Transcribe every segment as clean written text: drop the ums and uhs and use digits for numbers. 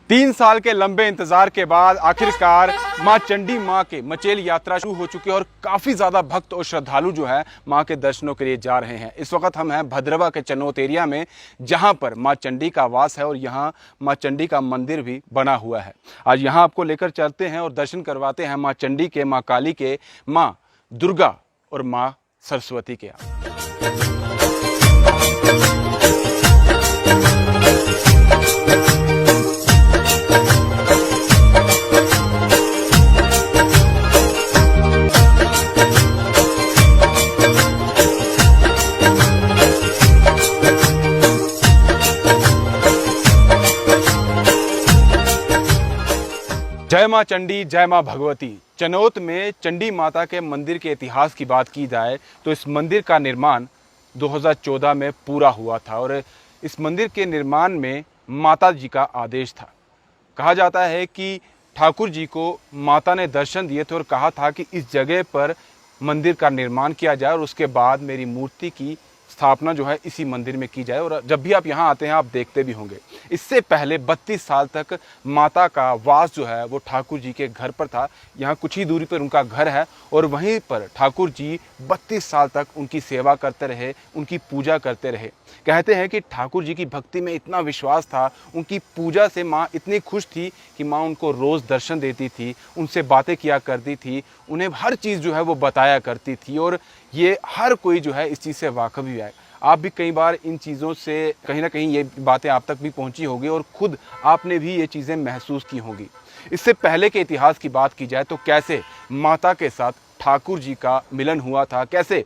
3 साल के लंबे इंतजार के बाद आखिरकार मां चंडी मां के मचेल यात्रा शुरू हो चुकी है और काफी ज्यादा भक्त और श्रद्धालु जो है मां के दर्शनों के लिए जा रहे हैं। इस वक्त हम हैं भद्रवा के चनौत एरिया में, जहां पर मां चंडी का वास है और यहां मां चंडी का मंदिर भी बना हुआ है। आज यहां आपको लेकर चलते हैं और दर्शन करवाते हैं मां चंडी के, मां काली के, मां दुर्गा और मां सरस्वती के। जय मां चंडी, जय मां भगवती। चनौत में चंडी माता के मंदिर के इतिहास की बात की जाए तो इस मंदिर का निर्माण 2014 में पूरा हुआ था और इस मंदिर के निर्माण में माता जी का आदेश था। कहा जाता है कि ठाकुर जी को माता ने दर्शन दिए थे और कहा था कि इस जगह पर मंदिर का निर्माण किया जाए और उसके बाद मेरी मूर्ति की स्थापना जो है इसी मंदिर में की जाए। और जब भी आप यहाँ आते हैं आप देखते भी होंगे, इससे पहले 32 साल तक माता का वास जो है वो ठाकुर जी के घर पर था। यहाँ कुछ ही दूरी पर उनका घर है और वहीं पर ठाकुर जी 32 साल तक उनकी सेवा करते रहे, उनकी पूजा करते रहे। कहते हैं कि ठाकुर जी की भक्ति में इतना विश्वास था, उनकी पूजा से माँ इतनी खुश थी कि माँ उनको रोज़ दर्शन देती थी, उनसे बातें किया करती थी, उन्हें हर चीज़ जो है वो बताया करती थी। और ये हर कोई जो है इस चीज़ से वाकिफ़ भी है। आप भी कई बार इन चीज़ों से कहीं ना कहीं ये बातें आप तक भी पहुंची होगी और खुद आपने भी ये चीज़ें महसूस की होंगी। इससे पहले के इतिहास की बात की जाए तो कैसे माता के साथ ठाकुर जी का मिलन हुआ था, कैसे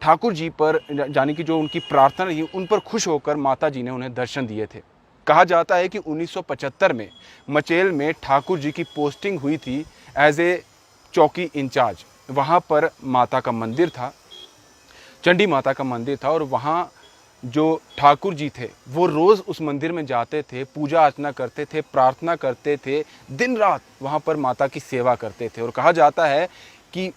ठाकुर जी पर यानी कि जो उनकी प्रार्थना रही उन पर खुश होकर माता जी ने उन्हें दर्शन दिए थे। कहा जाता है कि 1975 में मचेल में ठाकुर जी की पोस्टिंग हुई थी एज ए चौकी इंचार्ज। वहाँ पर माता का मंदिर था, चंडी माता का मंदिर था और वहाँ जो ठाकुर जी थे वो रोज़ उस मंदिर में जाते थे, पूजा अर्चना करते थे, प्रार्थना करते थे, दिन रात वहाँ पर माता की सेवा करते थे। और कहा जाता है कि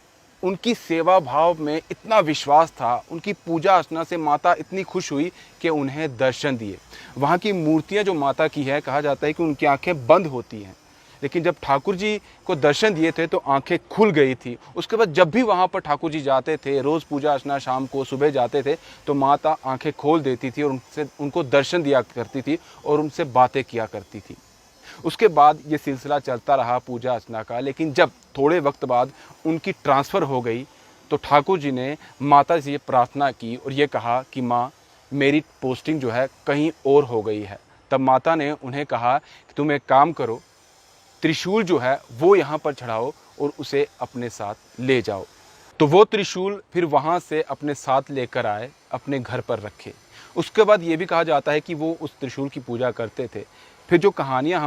उनकी सेवा भाव में इतना विश्वास था, उनकी पूजा अर्चना से माता इतनी खुश हुई कि उन्हें दर्शन दिए। वहाँ की मूर्तियाँ जो माता की है, कहा जाता है कि उनकी आंखें बंद होती हैं, लेकिन जब ठाकुर जी को दर्शन दिए थे तो आंखें खुल गई थी। उसके बाद जब भी वहाँ पर ठाकुर जी जाते थे, रोज़ पूजा अर्चना शाम को सुबह जाते थे, तो माता आंखें खोल देती थी और उनको दर्शन दिया करती थी और उनसे बातें किया करती थी। उसके बाद ये सिलसिला चलता रहा पूजा अर्चना का। लेकिन जब थोड़े वक्त बाद उनकी ट्रांसफ़र हो गई तो ठाकुर जी ने माता से ये प्रार्थना की और ये कहा कि माँ मेरी पोस्टिंग जो है कहीं और हो गई है। तब माता ने उन्हें कहा कि तुम एक काम करो, त्रिशूल जो है वो यहाँ पर चढ़ाओ और उसे अपने साथ ले जाओ। तो वो त्रिशूल फिर वहाँ से अपने साथ लेकर आए, अपने घर पर रखे। उसके बाद ये भी कहा जाता है कि वो उस त्रिशूल की पूजा करते थे। फिर जो कहानियाँ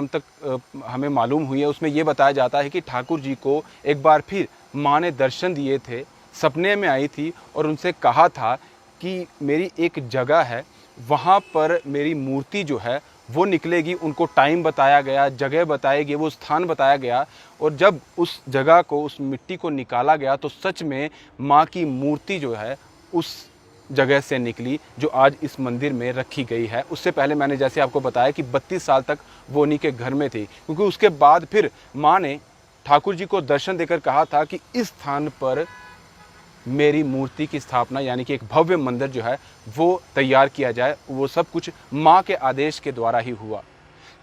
हमें मालूम हुई है उसमें ये बताया जाता है कि ठाकुर जी को एक बार फिर माँ ने दर्शन दिए थे, सपने में आई थी और उनसे कहा था कि मेरी एक जगह है, वहाँ पर मेरी मूर्ति जो है वो निकलेगी। उनको टाइम बताया गया, जगह बताई गई, वो स्थान बताया गया और जब उस जगह को, उस मिट्टी को निकाला गया तो सच में माँ की मूर्ति जो है उस जगह से निकली जो आज इस मंदिर में रखी गई है। उससे पहले मैंने जैसे आपको बताया कि 32 साल तक वो उन्हीं के घर में थी, क्योंकि उसके बाद फिर माँ ने ठाकुर जी को दर्शन देकर कहा था कि इस स्थान पर मेरी मूर्ति की स्थापना यानी कि एक भव्य मंदिर जो है वो तैयार किया जाए। वो सब कुछ माँ के आदेश के द्वारा ही हुआ।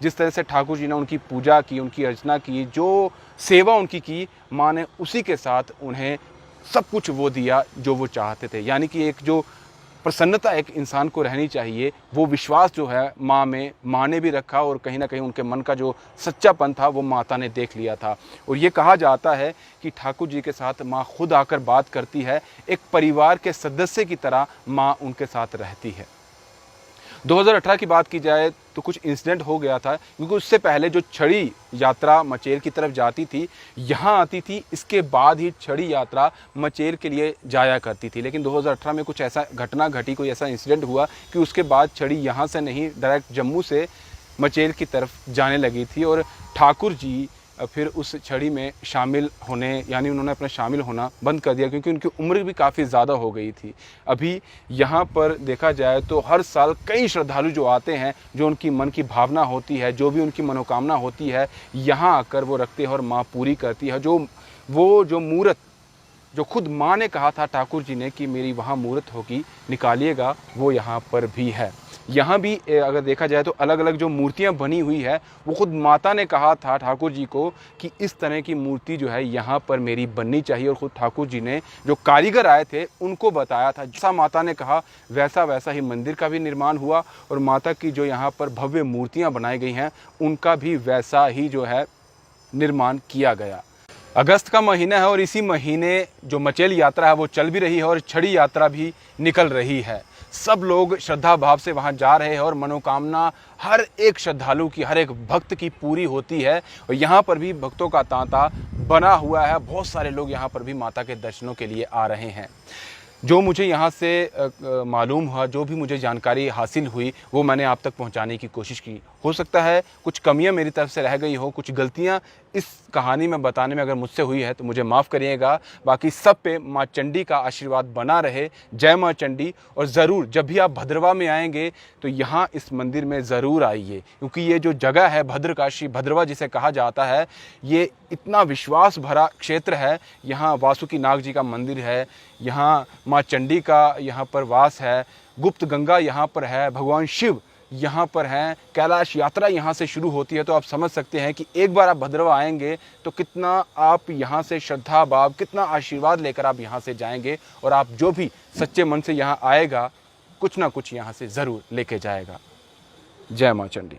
जिस तरह से ठाकुर जी ने उनकी पूजा की, उनकी अर्चना की, जो सेवा उनकी की, माँ ने उसी के साथ उन्हें सब कुछ वो दिया जो वो चाहते थे। यानी कि एक जो प्रसन्नता एक इंसान को रहनी चाहिए, वो विश्वास जो है माँ में, माँ ने भी रखा और कहीं ना कहीं उनके मन का जो सच्चापन था वो माता ने देख लिया था। और ये कहा जाता है कि ठाकुर जी के साथ माँ खुद आकर बात करती है, एक परिवार के सदस्य की तरह माँ उनके साथ रहती है। 2018 की बात की जाए तो कुछ इंसिडेंट हो गया था, क्योंकि उससे पहले जो छड़ी यात्रा मचेल की तरफ जाती थी, यहाँ आती थी, इसके बाद ही छड़ी यात्रा मचेल के लिए जाया करती थी। लेकिन 2018 में कुछ ऐसा घटना घटी, कोई ऐसा इंसिडेंट हुआ कि उसके बाद छड़ी यहाँ से नहीं डायरेक्ट जम्मू से मचेल की तरफ जाने लगी थी और ठाकुर जी फिर उस छड़ी में शामिल होने यानी उन्होंने अपना शामिल होना बंद कर दिया, क्योंकि उनकी उम्र भी काफ़ी ज़्यादा हो गई थी। अभी यहाँ पर देखा जाए तो हर साल कई श्रद्धालु जो आते हैं, जो उनकी मन की भावना होती है, जो भी उनकी मनोकामना होती है, यहाँ आकर वो रखते हैं और माँ पूरी करती है। जो मूर्त जो खुद माँ ने कहा था ठाकुर जी ने कि मेरी वहाँ मूर्त होगी, निकालिएगा, वो यहाँ पर भी है। यहाँ भी अगर देखा जाए तो अलग अलग जो मूर्तियाँ बनी हुई है, वो खुद माता ने कहा था ठाकुर जी को कि इस तरह की मूर्ति जो है यहाँ पर मेरी बननी चाहिए, और ख़ुद ठाकुर जी ने जो कारीगर आए थे उनको बताया था, जैसा माता ने कहा वैसा वैसा ही मंदिर का भी निर्माण हुआ, और माता की जो यहाँ पर भव्य मूर्तियाँ बनाई गई हैं उनका भी वैसा ही जो है निर्माण किया गया। अगस्त का महीना है और इसी महीने जो मचेल यात्रा है वो चल भी रही है और छड़ी यात्रा भी निकल रही है। सब लोग श्रद्धा भाव से वहां जा रहे हैं और मनोकामना हर एक श्रद्धालु की, हर एक भक्त की पूरी होती है। और यहाँ पर भी भक्तों का तांता बना हुआ है, बहुत सारे लोग यहाँ पर भी माता के दर्शनों के लिए आ रहे हैं। जो मुझे यहाँ से मालूम हुआ, जो भी मुझे जानकारी हासिल हुई, वो मैंने आप तक पहुँचाने की कोशिश की। हो सकता है कुछ कमियाँ मेरी तरफ से रह गई हो, कुछ गलतियाँ इस कहानी में बताने में अगर मुझसे हुई है तो मुझे माफ़ करिएगा। बाकी सब पे माँ चंडी का आशीर्वाद बना रहे। जय माँ चंडी। और ज़रूर जब भी आप भद्रवा में आएंगे तो यहाँ इस मंदिर में ज़रूर आइए, क्योंकि ये जो जगह है भद्रकाशी, भद्रवा जिसे कहा जाता है, ये इतना विश्वास भरा क्षेत्र है। यहाँ वासुकी नाग जी का मंदिर है, यहाँ माँ चंडी का यहाँ पर वास है, गुप्त गंगा यहाँ पर है, भगवान शिव यहाँ पर हैं, कैलाश यात्रा यहाँ से शुरू होती है। तो आप समझ सकते हैं कि एक बार आप भद्रवा आएंगे तो कितना आप यहाँ से श्रद्धा भाव, कितना आशीर्वाद लेकर आप यहाँ से जाएंगे, और आप जो भी सच्चे मन से यहाँ आएगा कुछ ना कुछ यहाँ से ज़रूर लेके जाएगा। जय माँ चंडी।